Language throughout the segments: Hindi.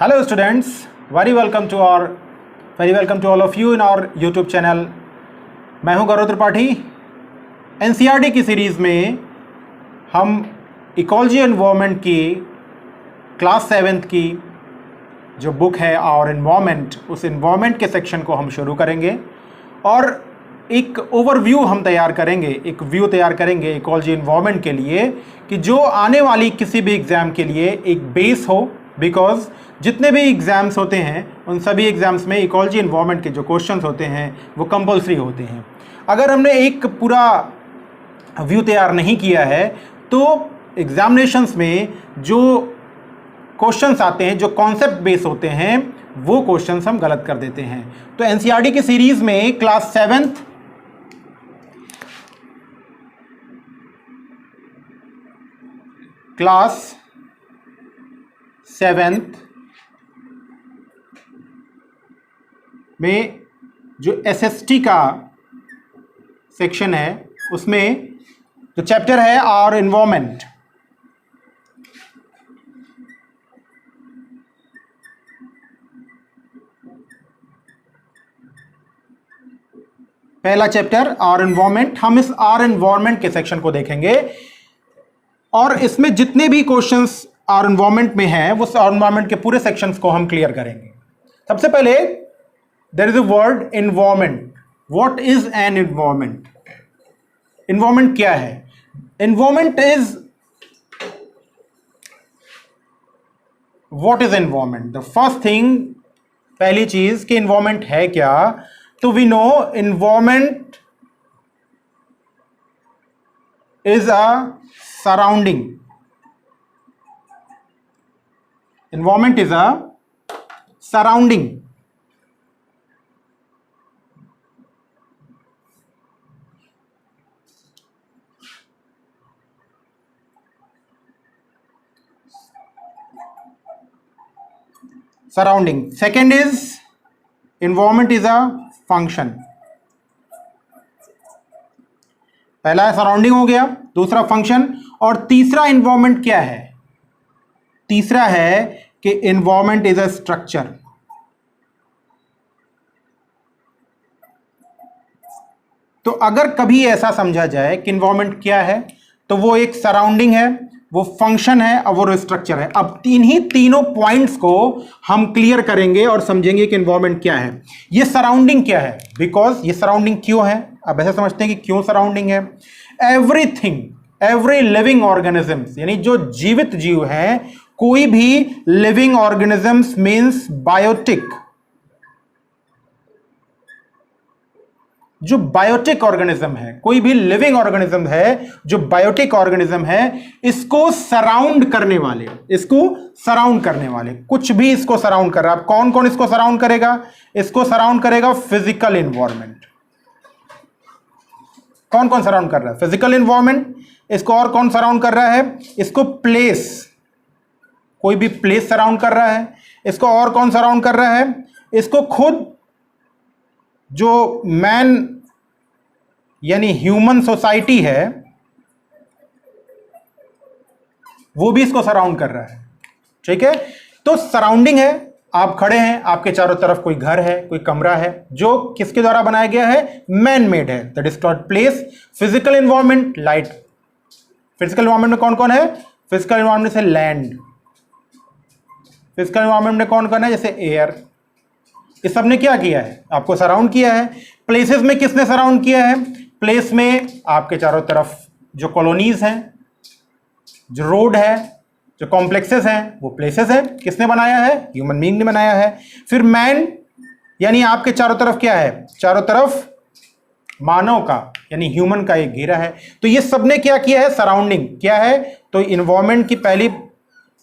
Hello students, very welcome to all of you in our YouTube channel। मैं हूं गौरव त्रिपाठी। NCERT की सीरीज़ में हम इकोलॉजी एनवायरनमेंट की क्लास 7th की जो बुक है और एनवायरनमेंट, उस एनवायरनमेंट के सेक्शन को हम शुरू करेंगे और एक ओवरव्यू हम तैयार करेंगे, एक व्यू तैयार करेंगे इकोलॉजी एनवायरनमेंट के लिए कि जो आने वाली किसी भी एग्ज़ाम के लिए एक बेस हो। बिकॉज जितने भी एग्ज़ाम्स होते हैं उन सभी एग्ज़ाम्स में इकोलॉजी एनवायरनमेंट के जो क्वेश्चंस होते हैं वो कंपलसरी होते हैं। अगर हमने एक पूरा व्यू तैयार नहीं किया है तो एग्जामिनेशंस में जो क्वेश्चंस आते हैं, जो कॉन्सेप्ट बेस होते हैं, वो क्वेश्चंस हम गलत कर देते हैं। तो एनसीईआरटी की सीरीज़ में क्लास 7th में जो एसएसटी का सेक्शन है उसमें जो चैप्टर है और एनवायरनमेंट, पहला चैप्टर और एनवायरनमेंट, हम इस और एनवायरनमेंट के सेक्शन को देखेंगे और इसमें जितने भी क्वेश्चंस और एनवायरनमेंट में हैं वो एनवायरनमेंट के पूरे सेक्शंस को हम क्लियर करेंगे। सबसे पहले there is a word environment. What is an environment? Environment क्या है? Environment is, what is environment? The first thing, पहली चीज कि एनवायरनमेंट है क्या, तो we know environment is a surrounding. Environment is a surrounding. Surrounding. Second is environment is a function. पहला है सराउंडिंग हो गया, दूसरा फंक्शन, और तीसरा एनवायरनमेंट क्या है? तीसरा है कि एनवायरनमेंट इज अ स्ट्रक्चर। तो अगर कभी ऐसा समझा जाए कि एनवायरनमेंट क्या है तो वो एक सराउंडिंग है, वो फंक्शन है और वो स्ट्रक्चर है। अब तीनों पॉइंट्स को हम क्लियर करेंगे और समझेंगे कि एनवायरनमेंट क्या है, ये सराउंडिंग क्या है। बिकॉज ये सराउंडिंग क्यों है, अब ऐसा समझते हैं कि क्यों सराउंडिंग है। एवरीथिंग, एवरी लिविंग ऑर्गेनिजम्स, यानी जो जीवित जीव हैं, कोई भी लिविंग ऑर्गेनिजम्स मींस बायोटिक, जो बायोटिक ऑर्गेनिज्म है, कोई भी लिविंग ऑर्गेनिज्म है जो बायोटिक ऑर्गेनिज्म है, इसको सराउंड करने वाले, कुछ भी इसको सराउंड कर रहा है। कौन कौन इसको सराउंड करेगा? इसको सराउंड करेगा फिजिकल एनवायरनमेंट। कौन कौन सराउंड कर रहा है? Physical environment. इसको और कौन सराउंड कर रहा है? इसको प्लेस, कोई भी प्लेस सराउंड कर रहा है। इसको और कौन सराउंड कर रहा है? इसको खुद जो मैन यानी ह्यूमन सोसाइटी है वो भी इसको सराउंड कर रहा है। ठीक है, तो सराउंडिंग है, आप खड़े हैं, आपके चारों तरफ कोई घर है, कोई कमरा है जो किसके द्वारा बनाया गया है? मैन मेड है, that is called place. Physical environment, light. Physical environment में कौन कौन है? फिजिकल एनवायरनमेंट से लैंड, फिजिकल एनवायरनमेंट में कौन कौन है? जैसे एयर। इस सब ने क्या किया है? आपको सराउंड किया है। प्लेसेस में किसने सराउंड किया है? प्लेस में आपके चारों तरफ जो कॉलोनीज हैं, जो रोड है, जो कॉम्प्लेक्सेस हैं, वो प्लेसेस है। किसने बनाया है? ह्यूमन बीइंग ने बनाया है। फिर मैन, यानी आपके चारों तरफ क्या है? चारों तरफ मानव का यानी ह्यूमन का एक घेरा है। तो ये सबने क्या किया है? सराउंडिंग। क्या है? तो इन्वायरमेंट की पहली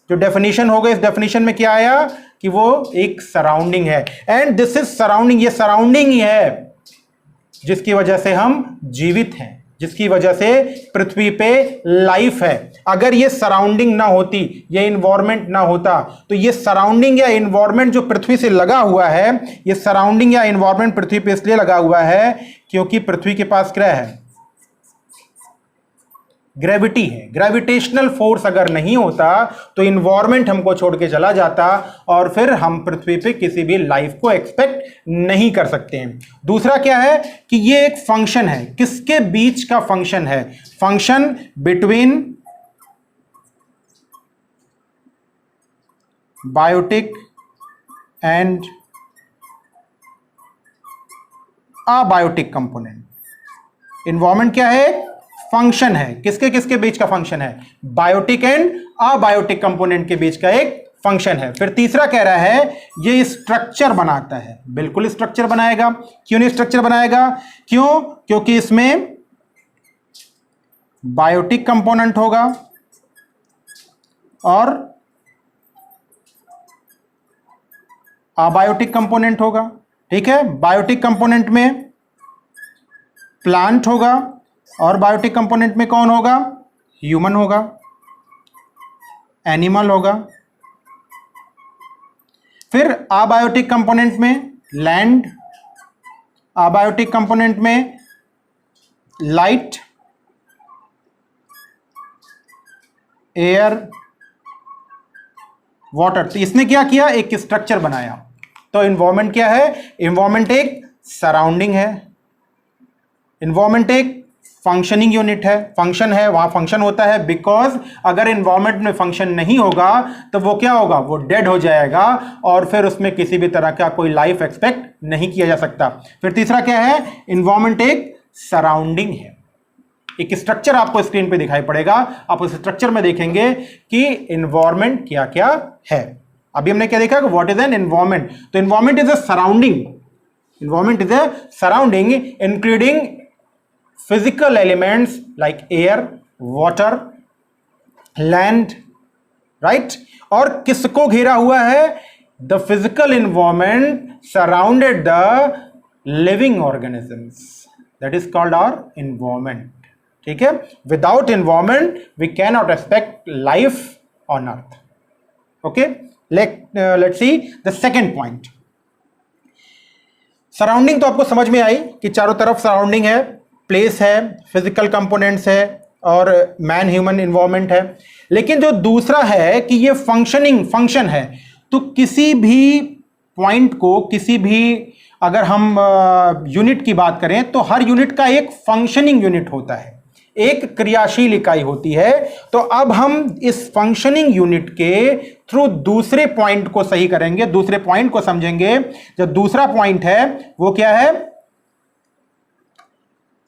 जो डेफिनेशन हो गई, इस डेफिनेशन में क्या आया कि वो एक सराउंडिंग है। एंड दिस इज सराउंडिंग, ये सराउंडिंग ही है जिसकी वजह से हम जीवित हैं, जिसकी वजह से पृथ्वी पे लाइफ है। अगर ये सराउंडिंग ना होती, ये इन्वायरमेंट ना होता, तो ये सराउंडिंग या इन्वायरमेंट जो पृथ्वी से लगा हुआ है, ये सराउंडिंग या इन्वायरमेंट पृथ्वी पे इसलिए लगा हुआ है क्योंकि पृथ्वी के पास ग्रह है, ग्रेविटी है। ग्रेविटेशनल फोर्स अगर नहीं होता तो इन्वायरमेंट हमको छोड़ के चला जाता और फिर हम पृथ्वी पे किसी भी लाइफ को एक्सपेक्ट नहीं कर सकते हैं। दूसरा क्या है कि ये एक फंक्शन है, किसके बीच का फंक्शन है? Function between biotic and abiotic component. Environment क्या है? फंक्शन है। किसके किसके बीच का फंक्शन है? बायोटिक एंड अबायोटिक कंपोनेंट के बीच का एक फंक्शन है। फिर तीसरा कह रहा है ये स्ट्रक्चर बनाता है। बिल्कुल स्ट्रक्चर बनाएगा। क्यों नहीं स्ट्रक्चर बनाएगा? क्यों? क्योंकि इसमें बायोटिक कंपोनेंट होगा और अबायोटिक कंपोनेंट होगा। ठीक है, बायोटिक कंपोनेंट में प्लांट होगा और बायोटिक कंपोनेंट में कौन होगा? ह्यूमन होगा, एनिमल होगा। फिर अबायोटिक कंपोनेंट में लैंड, अबायोटिक कंपोनेंट में लाइट, एयर, वाटर। तो इसने क्या किया? एक स्ट्रक्चर बनाया। तो इन्वायरमेंट क्या है? इन्वायरमेंट एक सराउंडिंग है। इन्वायरमेंट एक फंक्शनिंग यूनिट है, फंक्शन है, वहां फंक्शन होता है। बिकॉज अगर इन्वायरमेंट में फंक्शन नहीं होगा तो वो क्या होगा? वो डेड हो जाएगा और फिर उसमें किसी भी तरह का कोई लाइफ एक्सपेक्ट नहीं किया जा सकता। फिर तीसरा क्या है? इन्वायरमेंट एक सराउंडिंग है। एक स्ट्रक्चर आपको स्क्रीन पे दिखाई पड़ेगा, आप उस स्ट्रक्चर में देखेंगे कि इन्वायरमेंट क्या क्या है। अभी हमने क्या देखा कि व्हाट इज एन इन्वायरमेंट? तो environment is a surrounding, environment is a surrounding including physical elements like air, water, land, right. और किसको घेरा हुआ है? The physical environment surrounded the living organisms, that is called our environment. ठीक है, without environment we can not expect life on earth. Okay, let's see the second point. Surrounding तो आपको समझ में आई कि चारों तरफ सराउंडिंग है, प्लेस है, फिजिकल कंपोनेंट्स है और मैन ह्यूमन इन्वायरमेंट है। लेकिन जो दूसरा है कि ये फंक्शन है, तो किसी भी पॉइंट को, किसी भी अगर हम यूनिट की बात करें तो हर यूनिट का एक फंक्शनिंग यूनिट होता है, एक क्रियाशील इकाई होती है। तो अब हम इस फंक्शनिंग यूनिट के थ्रू दूसरे पॉइंट को सही करेंगे, दूसरे पॉइंट को समझेंगे। जो दूसरा पॉइंट है वो क्या है?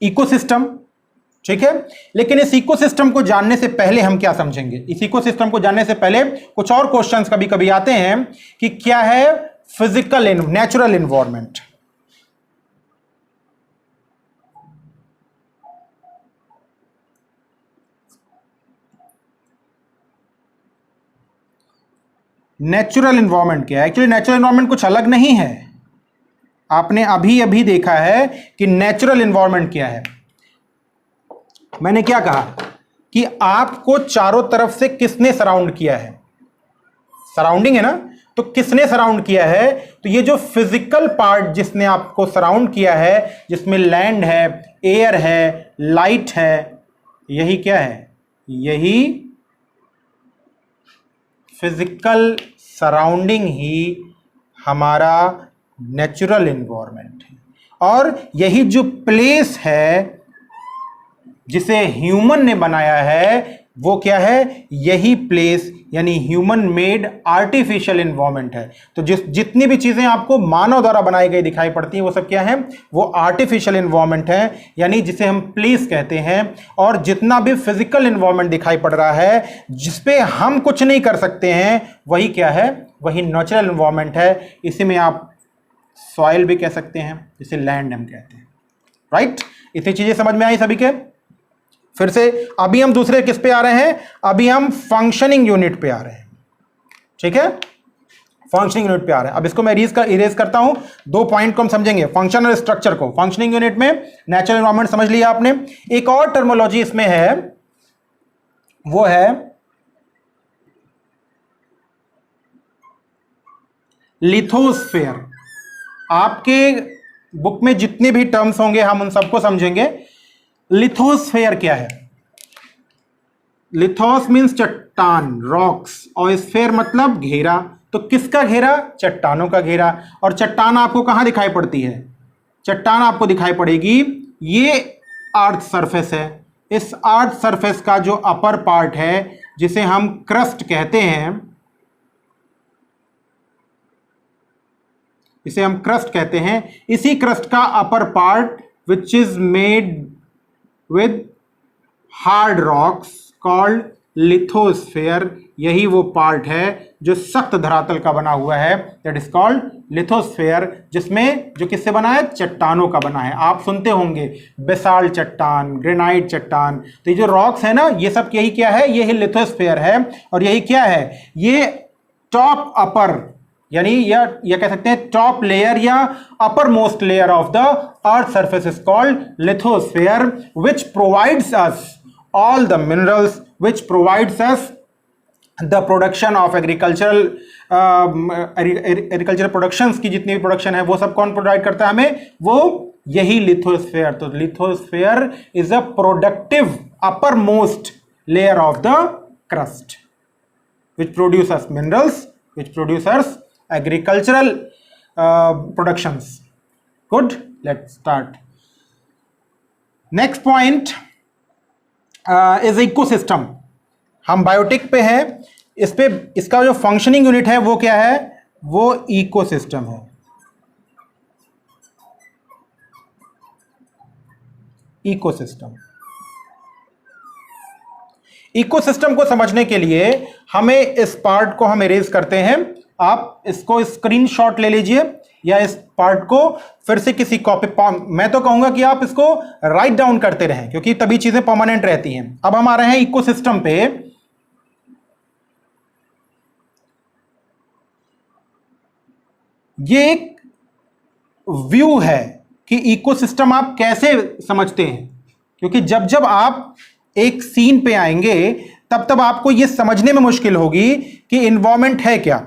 इकोसिस्टम। ठीक है, लेकिन इस इकोसिस्टम को जानने से पहले हम क्या समझेंगे? इस इकोसिस्टम को जानने से पहले कुछ और क्वेश्चंस कभी कभी आते हैं कि क्या है physical natural environment. Natural environment क्या है? एक्चुअली नेचुरल इन्वायरमेंट कुछ अलग नहीं है। आपने अभी अभी देखा है कि नेचुरल इन्वायरमेंट क्या है। मैंने क्या कहा कि आपको चारों तरफ से किसने सराउंड किया है? सराउंडिंग है ना, तो किसने सराउंड किया है? तो ये जो फिजिकल पार्ट जिसने आपको सराउंड किया है, जिसमें लैंड है, एयर है, लाइट है, यही क्या है? यही फिजिकल सराउंडिंग ही हमारा नेचुरल इन्वायरमेंट है। और यही जो प्लेस है जिसे ह्यूमन ने बनाया है वो क्या है? यही प्लेस यानी ह्यूमन मेड आर्टिफिशियल इन्वायरमेंट है। तो जितनी भी चीजें आपको मानव द्वारा बनाई गई दिखाई पड़ती हैं वो सब क्या है? वो आर्टिफिशियल इन्वायरमेंट है, यानी जिसे हम प्लेस कहते हैं। और जितना भी फिजिकल इन्वायरमेंट दिखाई पड़ रहा है जिसपे हम कुछ नहीं कर सकते हैं, वही क्या है? वही नेचुरल इन्वायरमेंट है। इसी में आप सॉइल भी कह सकते हैं, जिसे लैंड हम कहते हैं, राइट। इतनी चीजें समझ में आई सभी के? फिर से अभी हम दूसरे किस पे आ रहे हैं? अभी हम फंक्शनिंग यूनिट पे आ रहे हैं। ठीक है, फंक्शनिंग यूनिट पे आ रहे हैं। अब इसको मैं इरेज करता हूं। दो पॉइंट को हम समझेंगे, फंक्शन और स्ट्रक्चर को। फंक्शनिंग यूनिट में नेचुरल एनवायरनमेंट समझ लिया आपने। एक और टर्मोलॉजी इसमें है, वो है लिथोस्फेयर। आपके बुक में जितने भी टर्म्स होंगे हम उन सबको समझेंगे। लिथोस्फेयर क्या है? लिथोस मीन्स चट्टान, रॉक्स, और स्फेयर मतलब घेरा। तो किसका घेरा? चट्टानों का घेरा। और चट्टान आपको कहां दिखाई पड़ती है? चट्टान आपको दिखाई पड़ेगी, ये अर्थ सरफेस है। इस अर्थ सरफेस का जो अपर पार्ट है जिसे हम क्रस्ट कहते हैं, इसे हम क्रस्ट कहते हैं, इसी क्रस्ट का upper part which is made with hard rocks called lithosphere, यही वो पार्ट है जो सख्त धरातल का बना हुआ है, दैट इज कॉल्ड लिथोस्फेयर, जिसमें जो किससे बना है? चट्टानों का बना है। आप सुनते होंगे बेसाल्ट चट्टान, ग्रेनाइट चट्टान, तो ये जो रॉक्स है ना, ये सब यही क्या है? ये लिथोस्फेयर है। और यही क्या है? ये टॉप अपर, यानी या कह सकते हैं टॉप लेयर या upper most layer of the earth surface is called lithosphere, which provides us all the minerals, which provides us the production of agricultural productions की जितनी भी प्रोडक्शन है वो सब कौन प्रोवाइड करता है हमें? वो यही लिथोस्फेयर। तो lithosphere is a productive upper most layer of the crust which produces minerals, which produces agricultural productions. Good, let's start. Next point is ecosystem. हम बायोटिक पे है, इस पे इसका जो फंक्शनिंग यूनिट है वो क्या है? वो इकोसिस्टम है। इकोसिस्टम, इकोसिस्टम को समझने के लिए हमें इस पार्ट को हम इरेज करते हैं। आप इसको स्क्रीनशॉट ले लीजिए या इस पार्ट को फिर से किसी कॉपी, मैं तो कहूंगा कि आप इसको राइट डाउन करते रहें क्योंकि तभी चीजें परमानेंट रहती हैं। अब हम आ रहे हैं इकोसिस्टम पे। ये एक व्यू है कि इकोसिस्टम आप कैसे समझते हैं, क्योंकि जब जब आप एक सीन पे आएंगे तब तब आपको यह समझने में मुश्किल होगी कि इन्वायरमेंट है क्या।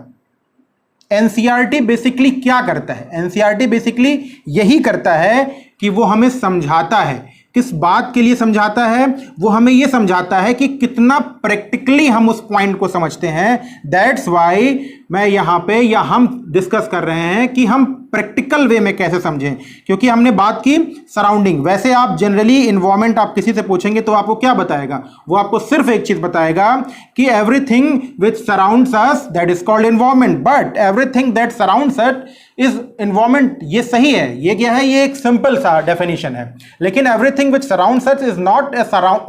एनसीईआरटी बेसिकली क्या करता है? एनसीईआरटी बेसिकली यही करता है कि वो हमें समझाता है। किस बात के लिए समझाता है? वो हमें यह समझाता है कि कितना प्रैक्टिकली हम उस पॉइंट को समझते हैं। दैट्स वाई मैं यहां पे या हम डिस्कस कर रहे हैं कि हम प्रैक्टिकल वे में कैसे समझें, क्योंकि हमने बात की सराउंडिंग। वैसे आप जनरली इन्वायरमेंट आप किसी से पूछेंगे तो आपको क्या बताएगा? वो आपको सिर्फ एक चीज बताएगा कि everything which surrounds us that is called environment, but everything that surrounds us is environment. ये सही है, ये क्या है? ये एक सिंपल सा डेफिनेशन है, लेकिन everything which surrounds us is not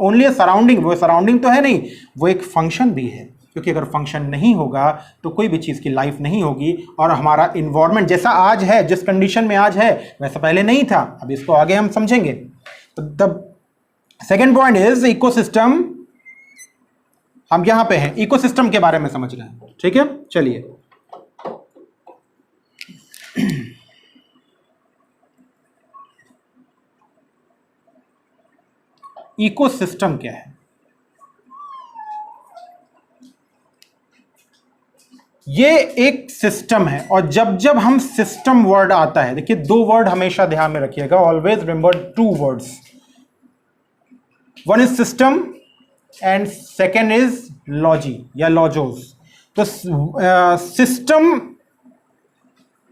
only A surrounding. वो सराउंडिंग तो है नहीं, वो एक फंक्शन भी है, क्योंकि अगर फंक्शन नहीं होगा तो कोई भी चीज़ की लाइफ नहीं होगी। और हमारा इन्वायरमेंट जैसा आज है, जिस कंडीशन में आज है, वैसा पहले नहीं था। अब इसको आगे हम समझेंगे। तो the second point is ecosystem. हम यहां पे हैं, इकोसिस्टम के बारे में समझ रहे हैं, ठीक है? चलिए, इकोसिस्टम क्या है? ये एक सिस्टम है, और जब जब हम सिस्टम वर्ड आता है, देखिए दो वर्ड हमेशा ध्यान में रखिएगा, always remember two words, one is system and second is logy या लॉजोस। तो सिस्टम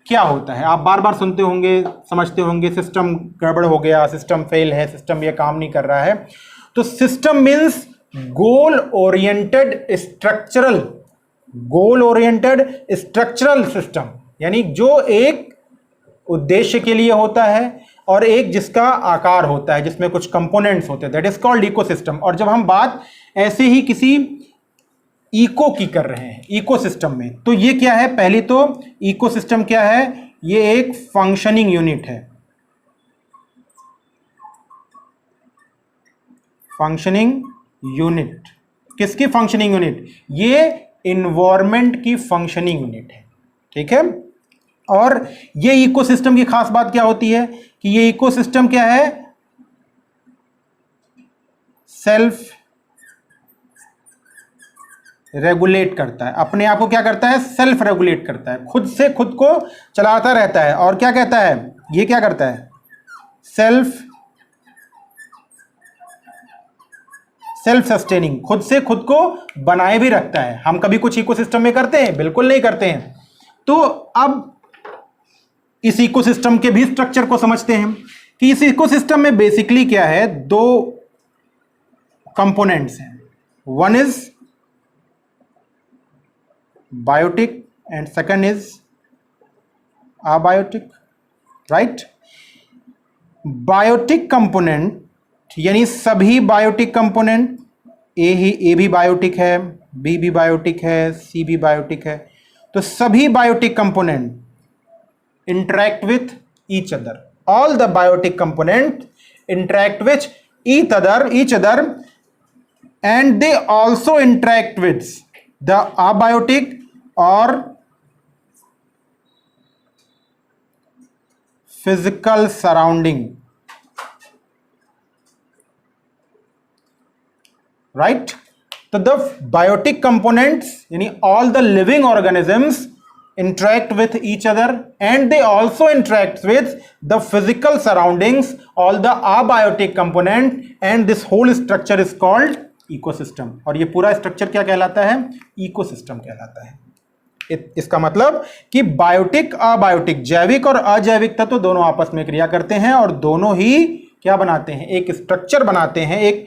क्या होता है? आप बार बार सुनते होंगे, समझते होंगे, सिस्टम गड़बड़ हो गया, सिस्टम फेल है, सिस्टम ये काम नहीं कर रहा है। तो system means goal oriented structural, goal oriented structural system, यानी जो एक उद्देश्य के लिए होता है और एक जिसका आकार होता है, जिसमें कुछ कंपोनेंट्स होते हैं, दैट इज कॉल्ड इकोसिस्टम। और जब हम बात ऐसे ही किसी इको की कर रहे हैं इकोसिस्टम में, तो ये क्या है? पहले तो इकोसिस्टम क्या है? ये एक फंक्शनिंग यूनिट है। फंक्शनिंग यूनिट किसकी फंक्शनिंग यूनिट? ये इन्वायरमेंट की फंक्शनिंग यूनिट है, ठीक है? और ये इकोसिस्टम की खास बात क्या होती है कि ये इकोसिस्टम क्या है? सेल्फ रेगुलेट करता है, अपने आप को क्या करता है? सेल्फ रेगुलेट करता है, खुद से खुद को चलाता रहता है। और क्या कहता है? ये क्या करता है? सेल्फ सेल्फ सस्टेनिंग, खुद से खुद को बनाए भी रखता है। हम कभी कुछ इकोसिस्टम में करते हैं? बिल्कुल नहीं करते हैं। तो अब इस इकोसिस्टम के भी स्ट्रक्चर को समझते हैं कि इस इकोसिस्टम में बेसिकली क्या है, दो कंपोनेंट्स हैं। One is biotic and second is abiotic, right. Biotic component यानी सभी बायोटिक कंपोनेंट, ए भी बायोटिक है, बी भी बायोटिक है, सी भी बायोटिक है, तो सभी biotic component interact with each other. All the biotic components interact with each other, and they also interact with the abiotic or physical surrounding, right? So the biotic components यानी all the living organisms interact with each other, and they also interact with the physical surroundings, all the abiotic component, and this whole structure is called ecosystem. और ये पूरा स्ट्रक्चर क्या कहलाता है? इकोसिस्टम कहलाता है। इसका मतलब कि बायोटिक अबायोटिक, जैविक और अजैविक तत्व दोनों आपस में क्रिया करते हैं और दोनों ही क्या बनाते हैं? एक स्ट्रक्चर बनाते हैं, एक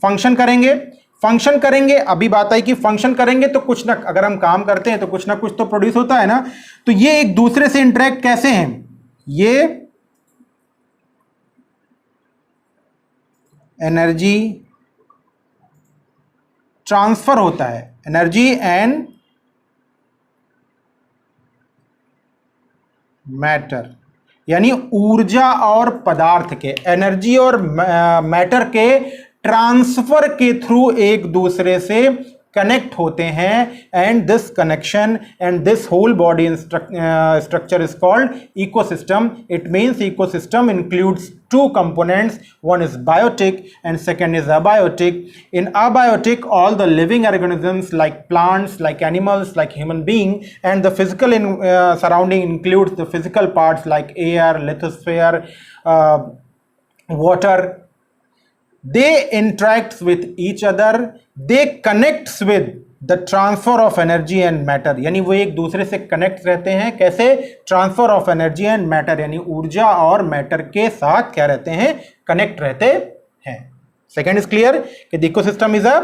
फंक्शन करेंगे। फंक्शन करेंगे, अभी बात आई कि फंक्शन करेंगे तो कुछ ना, अगर हम काम करते हैं तो कुछ ना कुछ तो प्रोड्यूस होता है ना। तो ये एक दूसरे से इंटरेक्ट कैसे हैं? ये एनर्जी ट्रांसफर होता है, एनर्जी एंड मैटर, यानी ऊर्जा और पदार्थ के, एनर्जी और मैटर के ट्रांसफर के थ्रू एक दूसरे से कनेक्ट होते हैं। And this connection and this whole body structure is called ecosystem. It means ecosystem includes two components, one is biotic and second is abiotic. In abiotic, all the living organisms like plants, like animals, like human being, and the physical surrounding includes the physical parts like air, lithosphere, water. They interact with each other, they connects with the transfer of energy and matter, यानी वो एक दूसरे से कनेक्ट रहते हैं। कैसे? Transfer of energy and matter, यानी ऊर्जा और मैटर के साथ क्या रहते हैं? कनेक्ट रहते हैं। सेकेंड इज क्लियर कि the ecosystem is a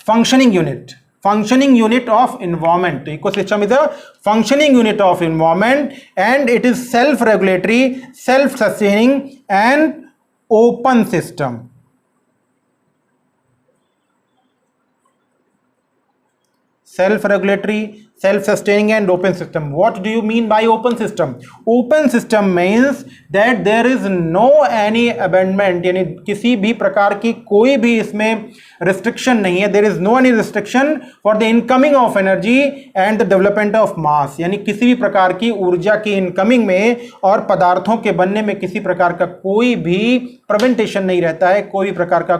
functioning unit, functioning unit of environment. The ecosystem is a functioning unit of environment and it is self-regulatory, self-sustaining and open system. Self-regulatory, self-sustaining and open system. What do you mean by open system? Open system means that there is no any abandonment, यानी किसी भी प्रकार की कोई भी इसमें restriction नहीं है. There is no any restriction for the incoming of energy and the development of mass, यानी किसी भी प्रकार की ऊर्जा की इनकमिंग में और पदार्थों के बनने में किसी प्रकार का कोई भी प्रिवेंटेशन नहीं रहता है, कोई भी प्रकार का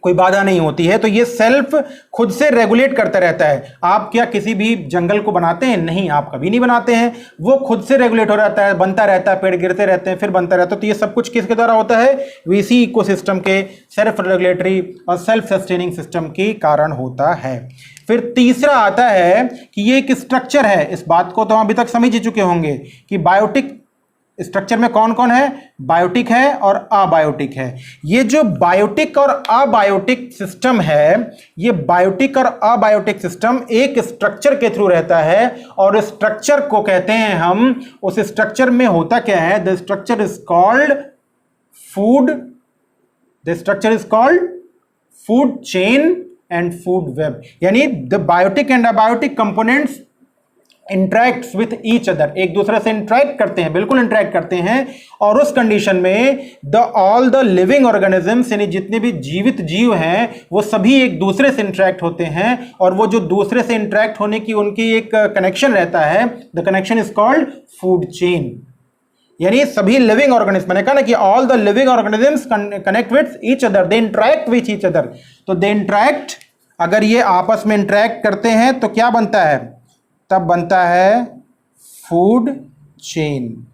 कोई बाधा नहीं होती है. तो ये सेल्फ खुद से रेगुलेट करता रहता है. आप क्या किसी भी जंगल को बनाते हैं? नहीं, आप कभी नहीं बनाते हैं. वो खुद से रेगुलेट हो रहता है, बनता रहता है, पेड़ गिरते रहते हैं, फिर बनता रहता है. तो ये सब कुछ किसके द्वारा होता है? इसी इकोसिस्टम के सेल्फ रेगुलेटरी और सेल्फ सस्टेनिंग सिस्टम के कारण होता है. फिर तीसरा आता है कि ये एक स्ट्रक्चर है. इस बात को तो हम अभी तक समझ ही चुके होंगे कि बायोटिक स्ट्रक्चर में कौन कौन है? बायोटिक है और अबायोटिक है. ये जो बायोटिक और अबायोटिक सिस्टम है, ये बायोटिक और अबायोटिक सिस्टम एक स्ट्रक्चर के थ्रू रहता है और स्ट्रक्चर को कहते हैं हम, उस स्ट्रक्चर में होता क्या है? The structure is called food, the structure is called food chain and food web. यानी the biotic and abiotic components interact with each other, एक दूसरे से इंटरेक्ट करते हैं, बिल्कुल इंटरेक्ट करते हैं. और उस कंडीशन में ऑल द लिविंग ऑर्गेनिजम्स, यानी जितने भी जीवित जीव हैं, वो सभी एक दूसरे से इंटरेक्ट होते हैं. और वो जो दूसरे से इंटरेक्ट होने की उनकी एक कनेक्शन रहता है, the connection is called food chain. यानी सभी लिविंग ऑर्गेनिज्म, मैंने कहा ना कि all the living organisms connect with each other, they interact with each other. तो दे इंटरेक्ट, अगर ये आपस में इंटरेक्ट करते हैं तो क्या बनता है? तब बनता है फूड चेन.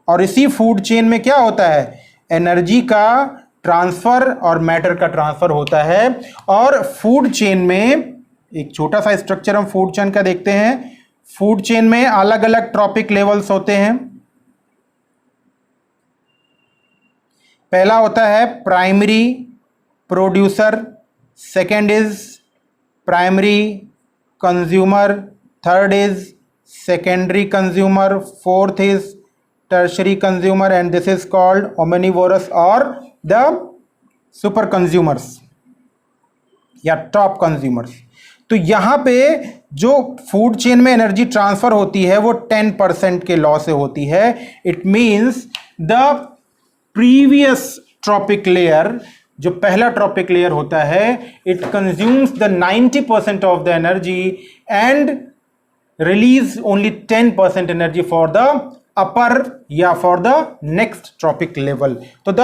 और इसी फूड चेन में क्या होता है? एनर्जी का ट्रांसफर और मैटर का ट्रांसफर होता है। और फूड चेन में एक छोटा सा स्ट्रक्चर हम फूड चेन का देखते हैं। फूड चेन में अलग अलग ट्रॉपिक लेवल्स होते हैं। पहला होता है primary producer, second is primary consumer, third is secondary consumer, fourth is tertiary consumer, and this is called omnivorous और द सुपर कंज्यूमर्स या टॉप कंज्यूमर्स। तो यहां पे जो फूड चेन में एनर्जी ट्रांसफर होती है वो 10% के लॉ से होती है। It means the previous trophic layer, जो पहला ट्रॉपिक लेयर होता है, it consumes the 90% of the energy and release only 10% energy for the upper या for the next trophic level. तो the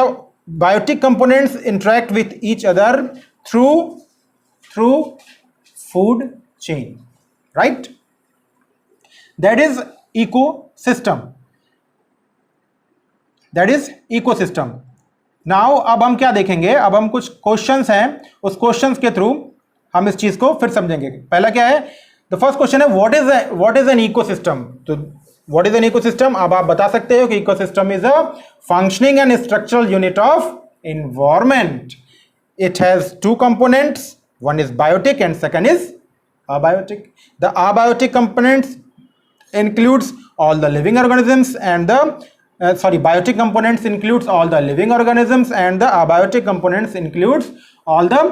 biotic components interact with each other through food chain, right? That is ecosystem. Now अब हम क्या देखेंगे, अब हम कुछ क्वेश्चंस हैं, उस क्वेश्चंस के थ्रू हम इस चीज को फिर समझेंगे। पहला क्या है, द फर्स्ट क्वेश्चन है व्हाट इज एन इकोसिस्टम। तो व्हाट इज एन इकोसिस्टम, अब आप बता सकते हो कि ecosystem is a functioning and structural unit of environment. It has two components, one is biotic and second is abiotic. The abiotic components includes all the living organisms and the biotic components includes all the living organisms and the abiotic components includes all the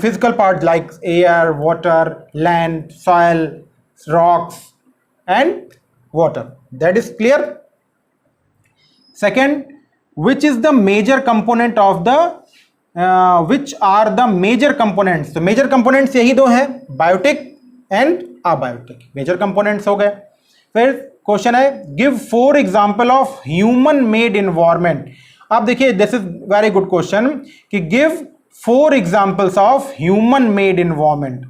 physical parts like air, water, land, soil, rocks and water. That is clear. Second, which is the major component of the which are the major components? तो major components यही दो हैं, biotic and abiotic, major components हो गए। फिर क्वेश्चन है give 4 example of human made environment. अब देखिए this is very good question कि give 4 examples of human made environment.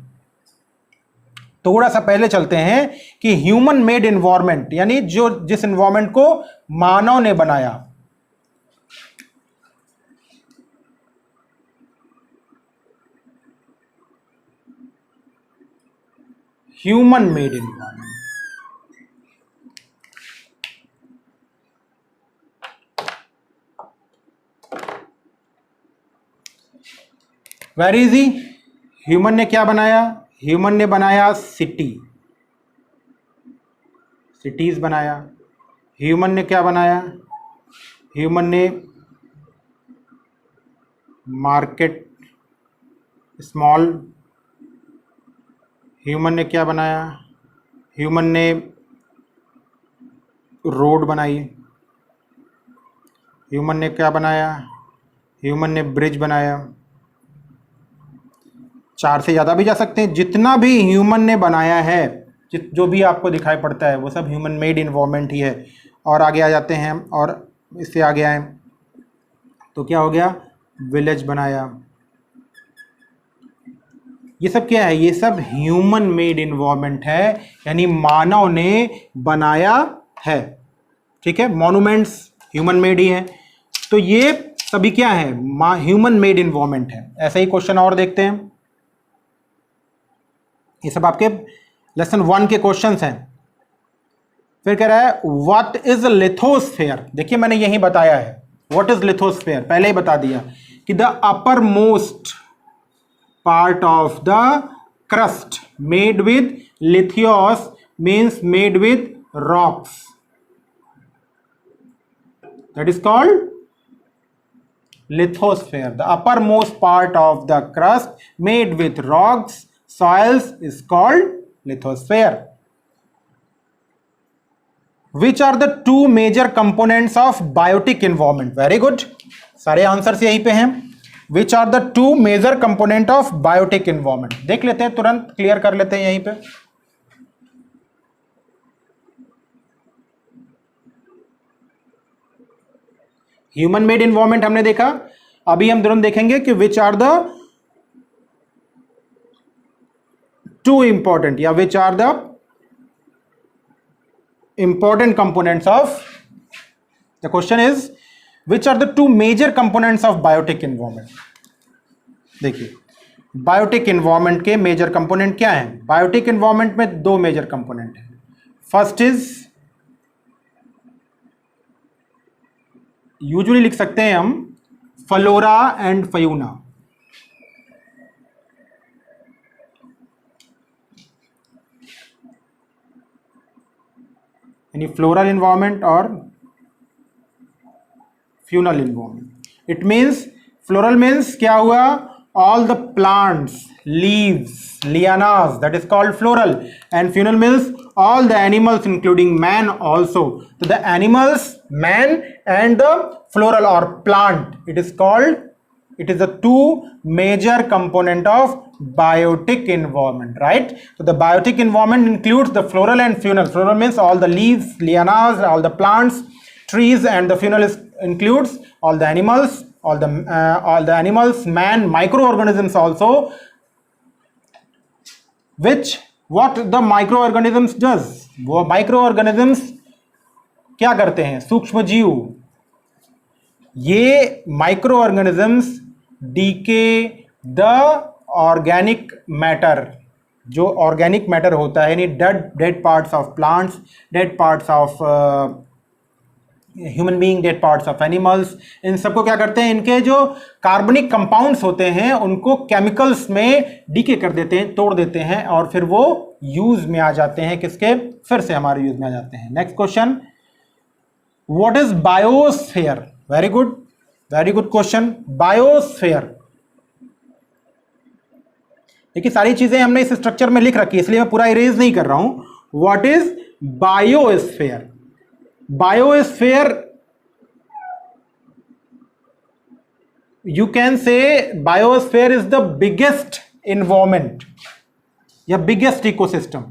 थोड़ा सा पहले चलते हैं कि ह्यूमन मेड इन्वायरमेंट यानी जिस इन्वायरमेंट को मानव ने बनाया। Human made environment. Very easy. Human ने क्या बनाया, ह्यूमन ने बनाया सिटीज बनाया। ह्यूमन ने क्या बनाया, ह्यूमन ने मार्केट, स्मॉल। ह्यूमन ने क्या बनाया, ह्यूमन ने रोड बनाई। ह्यूमन ने क्या बनाया, ह्यूमन ने ब्रिज बनाया। 4 से ज़्यादा भी जा सकते हैं। जितना भी ह्यूमन ने बनाया है, जो भी आपको दिखाई पड़ता है वो सब ह्यूमन मेड इन्वायरमेंट ही है। और आगे आ जाते हैं और इससे आगे आए तो क्या हो गया, विलेज बनाया। ये सब क्या है, ये सब ह्यूमन मेड इन्वायरमेंट है, यानी मानव ने बनाया है। ठीक है, मॉन्यूमेंट्स ह्यूमन मेड ही हैं। तो ये सभी क्या है, ह्यूमन मेड इन्वायरमेंट है। ऐसा ही क्वेश्चन और देखते हैं। ये सब आपके लेसन 1 के क्वेश्चंस हैं। फिर कह रहा है व्हाट इज लिथोस्फेयर। देखिए मैंने यही बताया है व्हाट इज लिथोस्फेयर, पहले ही बता दिया कि the upper most part of the crust made with lithios means made with rocks, that is called lithosphere. The uppermost part of the crust made with rocks, soils is called lithosphere. Which are the 2 major components of biotic environment? Very good, सारे आंसर्स यहीं पे हैं। Which are the 2 major component of biotic environment? देख लेते हैं, तुरंत क्लियर कर लेते हैं यहीं पे। ह्यूमन मेड इन्वायरमेंट हमने देखा, अभी हम तुरंत देखेंगे कि विच आर द 2 इंपॉर्टेंट या which are the important components of the question is which are the two major components of biotic environment. देखिए बायोटिक इन्वायरमेंट के मेजर कंपोनेंट क्या हैं? बायोटिक इन्वायरमेंट में दो मेजर कंपोनेंट हैं। फर्स्ट इज, यूजुअली लिख सकते हैं हम फ्लोरा एंड फ्यूना। यानी फ्लोरल इन्वायरमेंट और faunal environment. It means floral means क्या हुआ? All the plants, leaves, lianas, that is called floral. And funal means all the animals including man also. So the animals, man and the floral or plant, it is called, it is the two major component of biotic environment, right? So the biotic environment includes the floral and funal. Floral means all the leaves, lianas, all the plants, trees, and the funal includes all the animals, all the animals, man, microorganisms also. Which what the microorganisms does? वो microorganisms क्या करते हैं? सूक्ष्म जीव, ये microorganisms decay the organic matter, जो organic matter होता है, यानी dead parts of plants, dead parts of human being, dead parts of animals, इन सबको क्या करते हैं? इनके जो कार्बनिक कंपाउंड्स होते हैं उनको केमिकल्स में डीके कर देते हैं, तोड़ देते हैं, और फिर वो यूज में आ जाते हैं। किसके? फिर से हमारे यूज में आ जाते हैं। Next question, what is biosphere? Very good question. Biosphere, देखिए सारी चीजें हमने इस स्ट्रक्चर में लिख रखी है, इसलिए मैं पूरा इरेज नहीं कर रहा हूं। What is biosphere? Biosphere, you can say biosphere is the biggest environment या biggest ecosystem।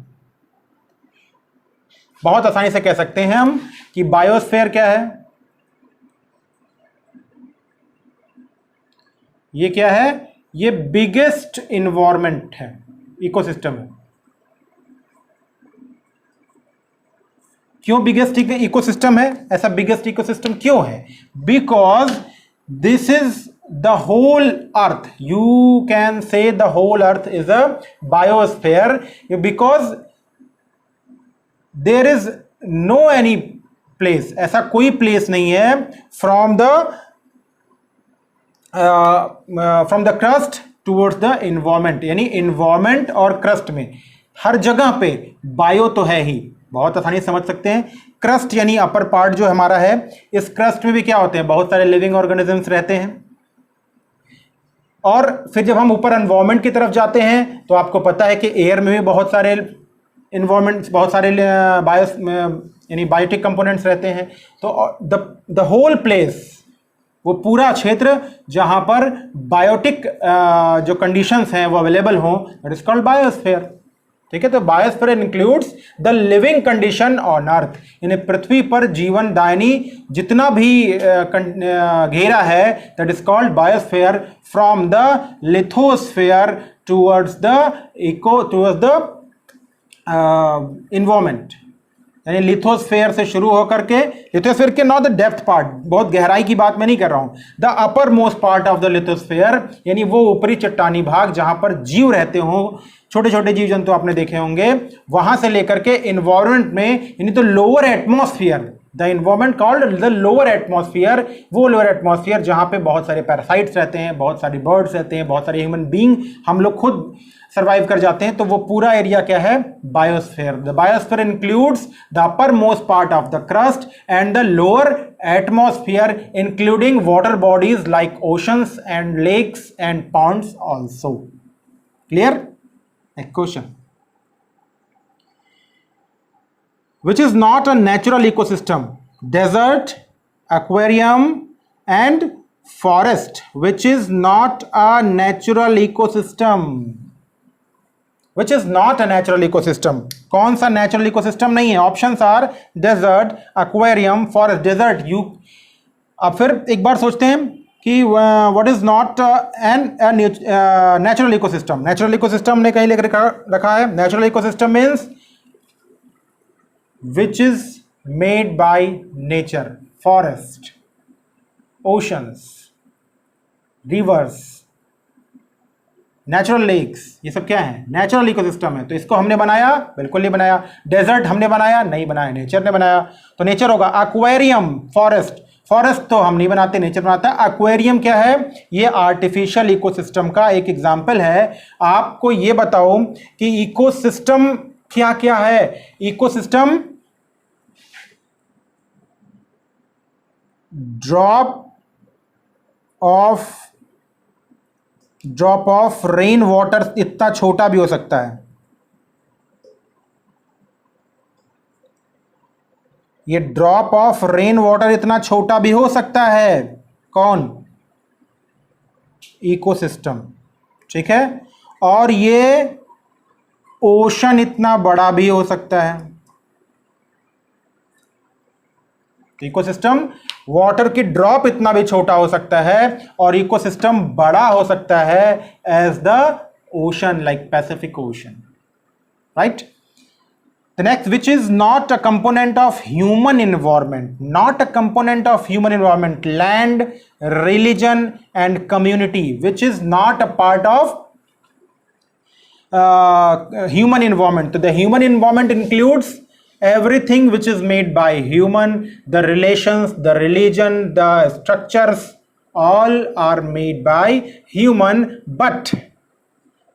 बहुत आसानी से कह सकते हैं हम कि बायोस्फीयर क्या है? ये क्या है? ये बिगेस्ट इन्वायरमेंट है, इकोसिस्टम है। क्यों बिगेस्ट इकोसिस्टम है? ऐसा बिगेस्ट इकोसिस्टम क्यों है? Because this is the whole earth, you can say the whole earth is a biosphere, because there is no any place, ऐसा कोई प्लेस नहीं है from the crust towards the environment, यानी इन्वायरमेंट और क्रस्ट में हर जगह पे बायो तो है ही। बहुत आसानी से समझ सकते हैं। क्रस्ट यानी अपर पार्ट जो हमारा है, इस क्रस्ट में भी क्या होते हैं? बहुत सारे लिविंग ऑर्गेनिजम्स रहते हैं। और फिर जब हम ऊपर एनवायरमेंट की तरफ जाते हैं तो आपको पता है कि एयर में भी बहुत सारे इन्वायरमेंट्स, बहुत सारे यानी बायोटिक कंपोनेंट्स रहते हैं। तो द होल प्लेस, वो पूरा क्षेत्र जहां पर बायोटिक जो कंडीशंस हैं वो अवेलेबल हों, दैट इज कॉल्ड बायोस्फीयर। ठीक है, तो biosphere includes the living condition on earth, यानी पृथ्वी पर जीवन दायनी जितना भी घेरा है, that is called biosphere, from the lithosphere towards the environment. यानी लिथोस्फीयर से शुरू होकर के, लिथोस्फीयर के नॉट द डेप्थ पार्ट, बहुत गहराई की बात मैं नहीं कर रहा हूं, the uppermost part of the lithosphere, यानी वो ऊपरी चट्टानी भाग जहां पर जीव रहते हों, छोटे छोटे जीव जंतु आपने देखे होंगे, वहां से लेकर के इन्वायरमेंट में, यानी तो lower atmosphere, the environment called the lower atmosphere, वो लोअर एटमॉस्फेयर जहां पे बहुत सारे पैरासाइट्स रहते हैं, बहुत सारी बर्ड्स रहते हैं, बहुत सारे ह्यूमन बीइंग, हम लोग खुद सर्वाइव कर जाते हैं, तो वो पूरा एरिया क्या है? Biosphere. The biosphere includes the uppermost part of the crust and the lower atmosphere including water bodies like oceans and lakes and ponds also. Clear? Next question, which is not a natural ecosystem? Desert, aquarium and forest, which is not a natural ecosystem, which is not a natural ecosystem। कौन सा natural ecosystem नहीं है? Options are desert, aquarium, forest। desert, you, अब फिर एक बार सोचते हैं कि what is not an natural ecosystem। natural ecosystem ने कहीं लेकर रखा है, natural ecosystem means which is made by nature, forest, oceans, rivers, natural lakes, ये सब क्या है? नेचुरल इकोसिस्टम है। तो इसको हमने बनाया? बिल्कुल नहीं बनाया। डेजर्ट हमने बनाया? नहीं बनाया, नेचर ने बनाया। तो नेचर होगा। एक्वेरियम, फॉरेस्ट, फॉरेस्ट तो हम नहीं बनाते, नेचर बनाता है। एक्वेरियम क्या है? ये आर्टिफिशियल इकोसिस्टम का एक एग्जाम्पल है। आपको ये बताओ कि इकोसिस्टम क्या क्या है? Ecosystem drop of rain water इतना छोटा भी हो सकता है। ये ड्रॉप ऑफ रेन वाटर इतना छोटा भी हो सकता है। कौन? इकोसिस्टम, ठीक है। और ये ओशन इतना बड़ा भी हो सकता है। इकोसिस्टम, वाटर की ड्रॉप इतना भी छोटा हो सकता है और इकोसिस्टम बड़ा हो सकता है as the ocean, like Pacific ocean, right. The next, which is not a component of human environment, not a component of human environment, land, religion and community, which is not a part of human environment. So the human environment includes everything which is made by human, the relations, the religion, the structures, all are made by human, but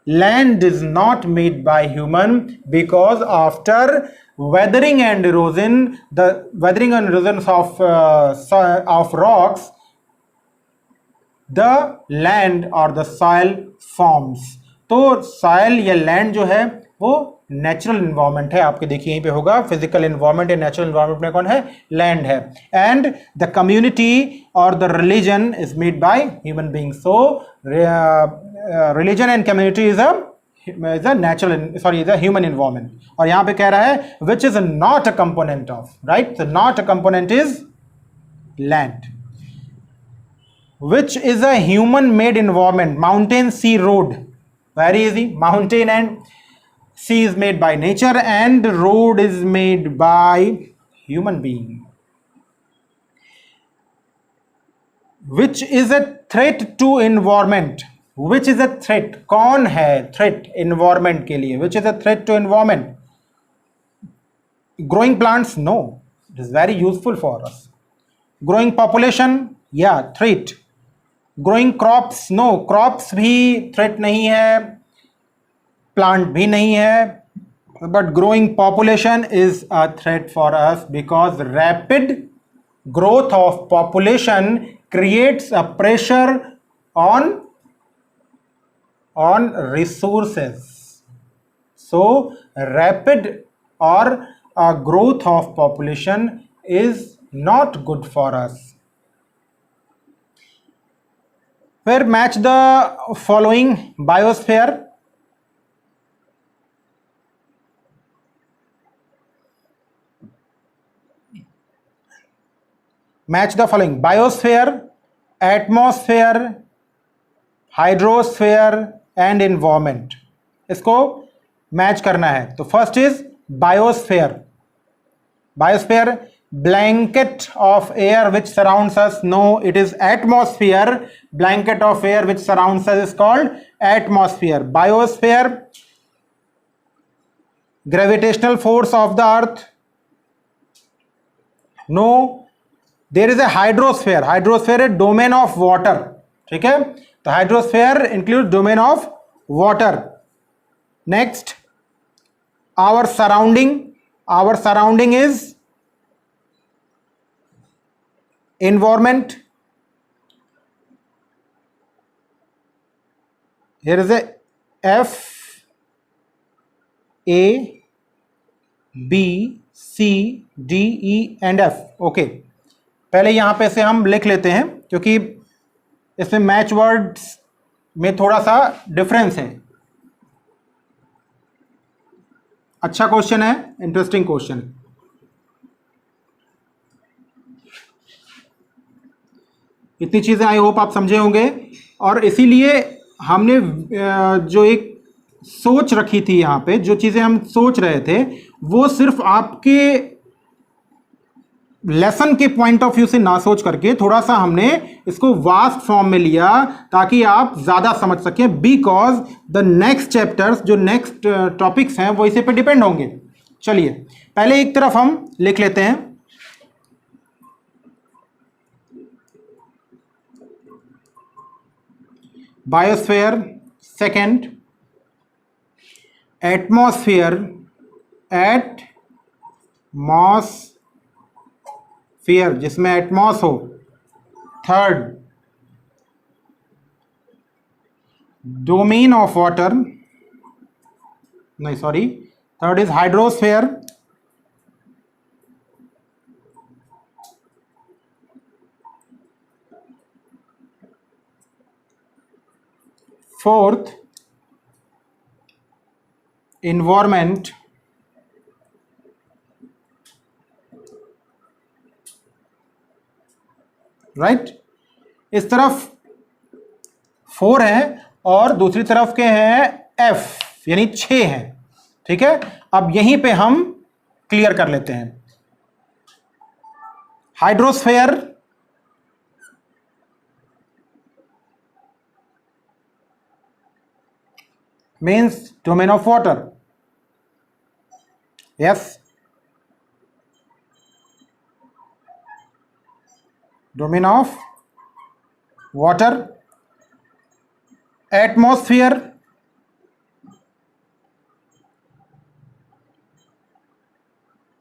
land is not made by human, because after weathering and erosion, the weathering and erosion of rocks, the land or the soil forms. तो soil या land जो है वो नेचुरल इन्वायरमेंट है। आपके देखिए यहीं पे होगा, फिजिकल इन्वायरमेंट या नेचुरल इन्वायरमेंट में कौन है? लैंड है। एंड द कम्युनिटी और the religion is made by human being. So religion and community is a natural, sorry, is a human environment. और यहां पे कह रहा है which is not a component of, right. So not a component is land. Which is a human made environment? Mountain, sea, road, very easy. Mountain and sea is made by nature and road is made by human being. Which is a threat to environment? Which is a threat? कौन है threat environment के लिए? Which is a threat to environment? Growing plants? No, it is very useful for us. Growing population? Yeah, threat. Growing crops? No, crops भी threat नहीं है, प्लांट भी नहीं है, but growing population is a threat for us, because rapid growth of population creates a pressure on resources. So rapid और growth of population is not good for us. Where match the following biosphere. Match the following: biosphere, atmosphere, hydrosphere and environment. इसको मैच करना है. तो first is biosphere. Biosphere, blanket of air which surrounds us. No, it is atmosphere. Blanket of air which surrounds us is called atmosphere. Biosphere, gravitational force of the earth. No, there is a hydrosphere. Hydrosphere is domain of water. ठीक है, तो hydrosphere includes domain of water. Next, our surrounding. Our surrounding is environment. Here is a F, A, B, C, D, E and F. Okay, पहले यहां पे से हम लिख लेते हैं क्योंकि इसमें मैच वर्ड्स में थोड़ा सा डिफरेंस है. अच्छा क्वेश्चन है, इंटरेस्टिंग क्वेश्चन. इतनी चीजें आई होप आप समझे होंगे. और इसीलिए हमने जो एक सोच रखी थी यहाँ पे, जो चीजें हम सोच रहे थे वो सिर्फ आपके लेसन के पॉइंट ऑफ व्यू से ना सोच करके थोड़ा सा हमने इसको वास्ट फॉर्म में लिया ताकि आप ज़्यादा समझ सकें, बिकॉज द नेक्स्ट चैप्टर्स, जो नेक्स्ट टॉपिक्स हैं वो इसी पे डिपेंड होंगे। चलिए पहले एक तरफ हम लिख लेते हैं, बायोस्फीयर, सेकंड एटमॉस्फेयर, एटमॉस्फेयर जिसमें एटमॉस हो, थर्ड डोमेन ऑफ वाटर, नहीं sorry, third is hydrosphere, fourth environment, right. इस तरफ 4 है और दूसरी तरफ के हैं F, यानी 6 हैं। ठीक है, अब यहीं पे हम क्लियर कर लेते हैं। Hydrosphere means domain of water, yes, domain of water. Atmosphere,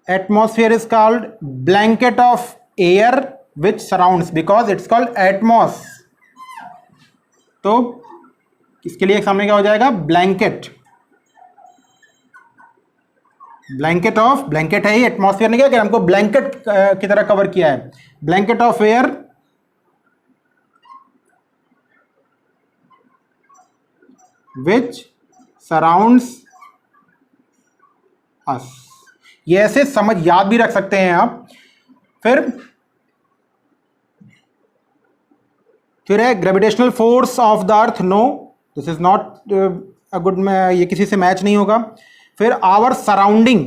atmosphere is called blanket of air which surrounds, because it's called atmos, तो इसके लिए सामने क्या हो जाएगा, ब्लैंकेट, ब्लैंकेट ऑफ, ब्लैंकेट है ही, एटमॉस्फेयर ने क्या किया, हमको ब्लैंकेट की तरह कवर किया है, blanket of air which surrounds us. ये ऐसे समझ याद भी रख सकते हैं आप। फिर है gravitational force of the earth, no this is not a good, ये किसी से मैच नहीं होगा। फिर our surrounding,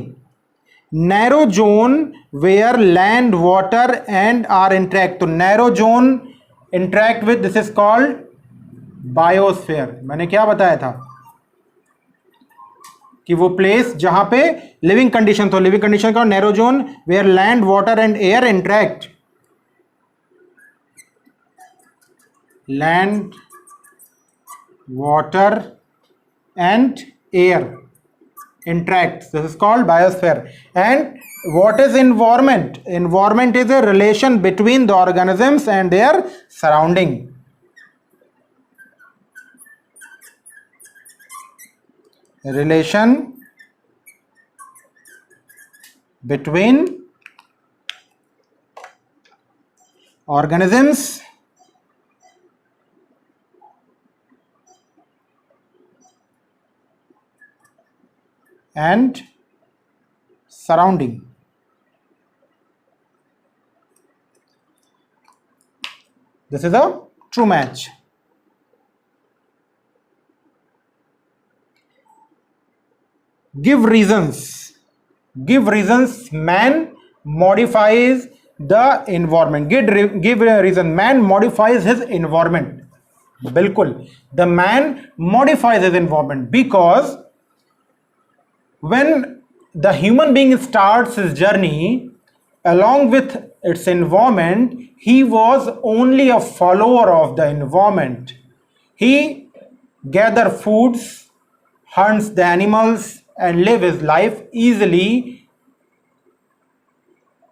narrow zone where land water and air interact, तो narrow zone interact with, this is called biosphere. मैंने क्या बताया था कि वो प्लेस जहां पे लिविंग कंडीशन, तो लिविंग कंडीशन का narrow zone where land water and air interact, land water and air interacts, this is called biosphere. And what is environment? Environment is a relation between the organisms and their surrounding. Relation between organisms and surrounding. This is a true match. Give reasons. Give reasons. Man modifies the environment. Give reason. Man modifies his environment. बिल्कुल. The man modifies his environment because when the human being starts his journey along with its environment, he was only a follower of the environment. He gathers foods, hunts the animals and live his life easily.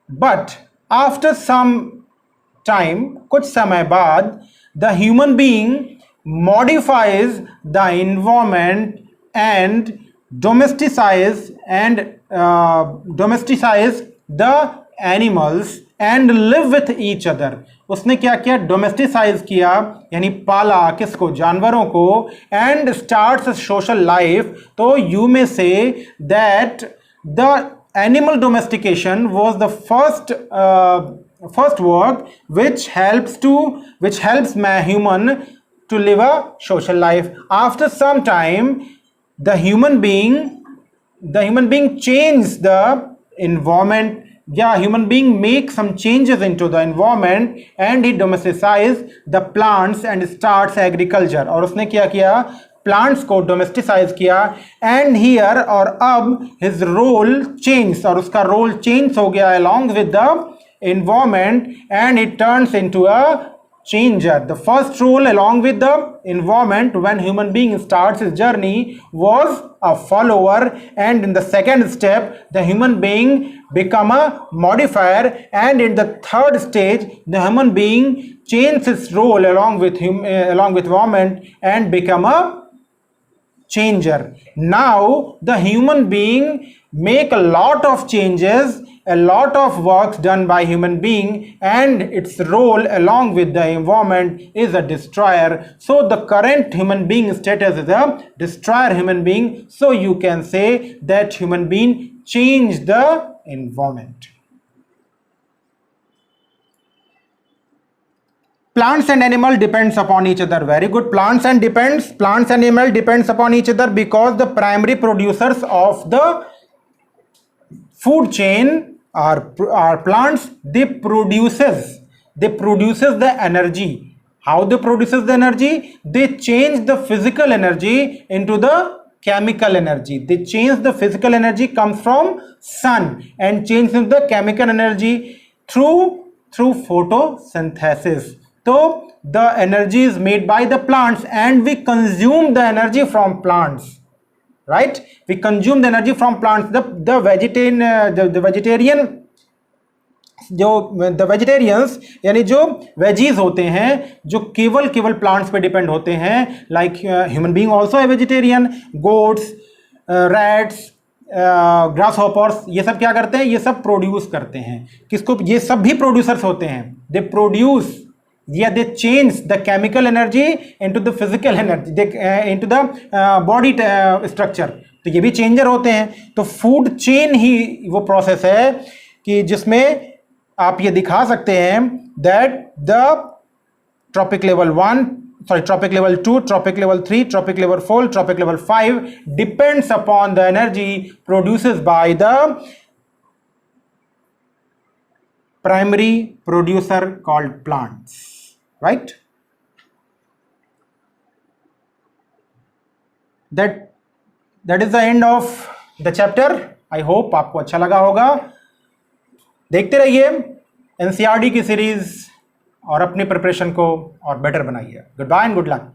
But after some time, कुछ समय बाद, the human being modifies the environment and domesticize the animals and live with each other. उसने क्या किया, डोमेस्टिसाइज किया, यानी पाला किसको, जानवरों को, and starts a social life. तो you may say that the animal domestication was the first work which helps human to live a social life. After some time, the human being changes the environment, yeah, human being make some changes into the environment and he domesticize the plants and starts agriculture. और उसने क्या किया, प्लांट्स को डोमेस्टिसाइज किया, एंड हियर और अब हिज रोल चेंज, और उसका रोल चेंज हो गया along with the environment and it turns into a changer. The first role along with the environment when human being starts his journey was a follower, and in the second step the human being become a modifier, and in the third stage the human being changes his role along with environment and become a changer. Now the human being make a lot of changes, a lot of works done by human being, and its role along with the environment is a destroyer. So the current human being status is a destroyer human being. So you can say that human being changed the environment. Plants and animal depends upon each other. Very good. Plants and animal depends upon each other because the primary producers of the food chain are plants. They produces the energy. How they produces the energy? They change the physical energy into the chemical energy. They change the physical energy comes from sun and change into the chemical energy through photosynthesis. So the energy is made by the plants and we consume the energy from plants, right? We consume the energy from plants. The vegetarians यानी जो वेजीज होते हैं जो केवल प्लांट्स पे डिपेंड होते हैं, like human being also a vegetarian, goats, rats, grass hoppers, ये सब क्या करते हैं, ये सब प्रोड्यूस करते हैं किसको, ये सब भी प्रोड्यूसर्स होते हैं. दे प्रोड्यूस या दे change the chemical energy into the physical energy, into the body structure, तो ये भी चेंजर होते हैं. तो फूड चेन ही वो प्रोसेस है कि जिसमें आप ये दिखा सकते हैं that the trophic level 1, trophic level 2, trophic level 3, trophic level 4, trophic level 5 depends upon the energy produces by the primary producer called plants, right. That is the end of the chapter. I hope आपको अच्छा लगा होगा. देखते रहिए एनसीईआरटी की सीरीज और अपनी प्रिपरेशन को और बेटर बनाइए. Goodbye and good luck.